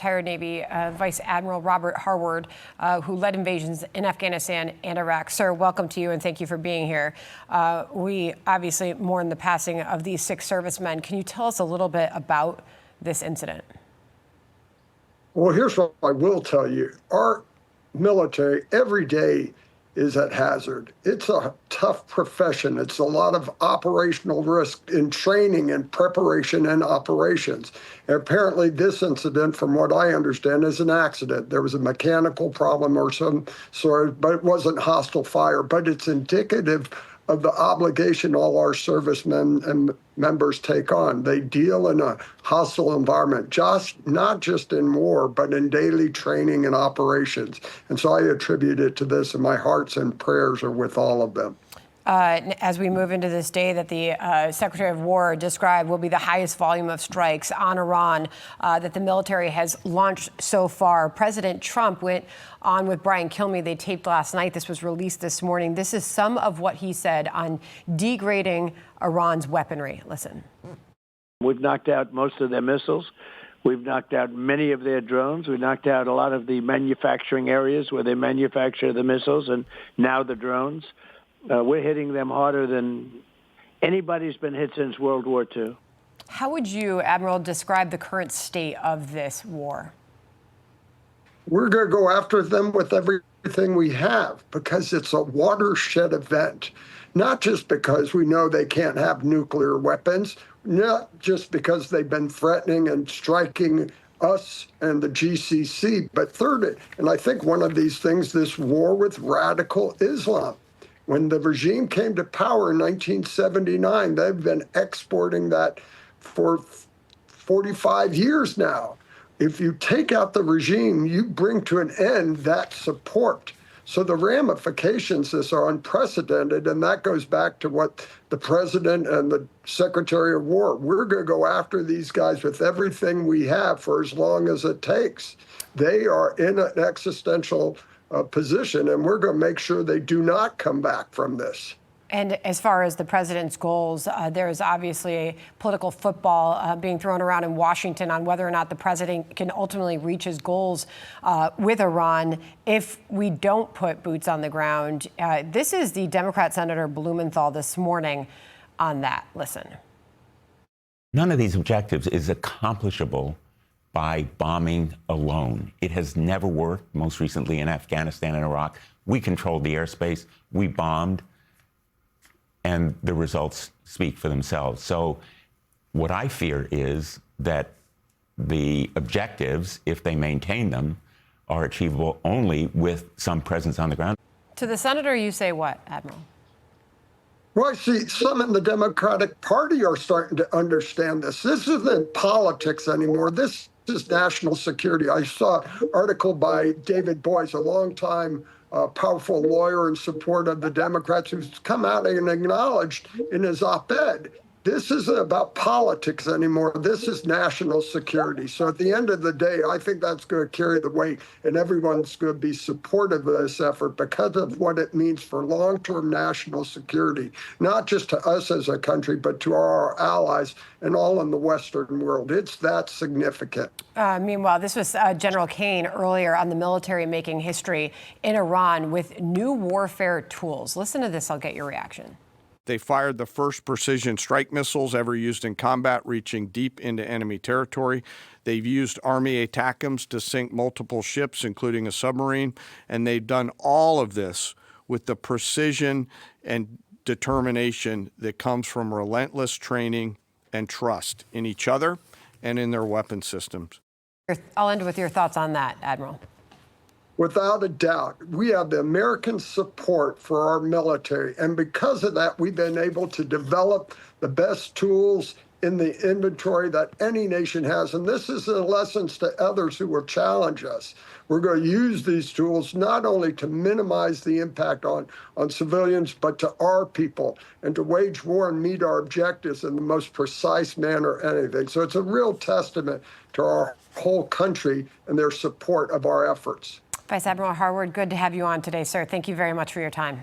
retired Navy Vice Admiral Robert Harward, who led invasions in Afghanistan and Iraq. Sir, welcome to you, and thank you for being here. We obviously mourn the passing of these 6 servicemen. Can you tell us a little bit about this incident? Well, here's what I will tell you. Our military every day is at hazard. It's a tough profession. It's a lot of operational risk in training and preparation and operations. And apparently this incident, from what I understand, is an accident. There was a mechanical problem or some sort, but it wasn't hostile fire. But it's indicative of the obligation all our servicemen and members take on. They deal in a hostile environment, not just in war, but in daily training and operations. And so I attribute it to this, and my hearts and prayers are with all of them. As we move into this day that the Secretary of War described will be the highest volume of strikes on Iran that the military has launched so far, President Trump went on with Brian Kilmeade. They taped last night. This was released this morning. This is some of what he said on degrading Iran's weaponry. Listen. We've knocked out most of their missiles. We've knocked out many of their drones. We knocked out a lot of the manufacturing areas where they manufacture the missiles and now the drones. We're hitting them harder than anybody's been hit since World War II. How would you, Admiral, describe the current state of this war? We're going to go after them with everything we have because it's a watershed event, not just because we know they can't have nuclear weapons, not just because they've been threatening and striking us and the GCC, but third, and I think one of these things, this war with radical Islam. When the regime came to power in 1979, they've been exporting that for 45 years now. If you take out the regime, you bring to an end that support. So the ramifications of this are unprecedented, and that goes back to what the president and the Secretary of War, we're going to go after these guys with everything we have for as long as it takes. They are in an existential position, and we're going to make sure they do not come back from this. And as far as the president's goals, there is obviously a political football being thrown around in Washington on whether or not the president can ultimately reach his goals with Iran if we don't put boots on the ground. This is the Democrat Senator Blumenthal this morning on that. Listen. None of these objectives is accomplishable by bombing alone. It has never worked, most recently in Afghanistan and Iraq. We controlled the airspace, we bombed, and the results speak for themselves. So what I fear is that the objectives, if they maintain them, are achievable only with some presence on the ground. To the senator, you say what, Admiral? Well, I see some in the Democratic Party are starting to understand this. This isn't politics anymore. This is national security. I saw an article by David Boies, a longtime powerful lawyer in support of the Democrats, who's come out and acknowledged in his op-ed, this isn't about politics anymore. This is national security. So at the end of the day, I think that's going to carry the weight, and everyone's going to be supportive of this effort because of what it means for long-term national security, not just to us as a country, but to our allies and all in the Western world. It's that significant. Meanwhile, this was General Kane earlier on the military making history in Iran with new warfare tools. Listen to this. I'll get your reaction. They fired the first precision strike missiles ever used in combat, reaching deep into enemy territory. They've used Army ATACMS to sink multiple ships, including a submarine. And they've done all of this with the precision and determination that comes from relentless training and trust in each other and in their weapon systems. I'll end with your thoughts on that, Admiral. Without a doubt, we have the American support for our military. And because of that, we've been able to develop the best tools in the inventory that any nation has. And this is a lesson to others who will challenge us. We're going to use these tools not only to minimize the impact on civilians, but to our people and to wage war and meet our objectives in the most precise manner anything. So it's a real testament to our whole country and their support of our efforts. Vice Admiral Harward, good to have you on today, sir. Thank you very much for your time.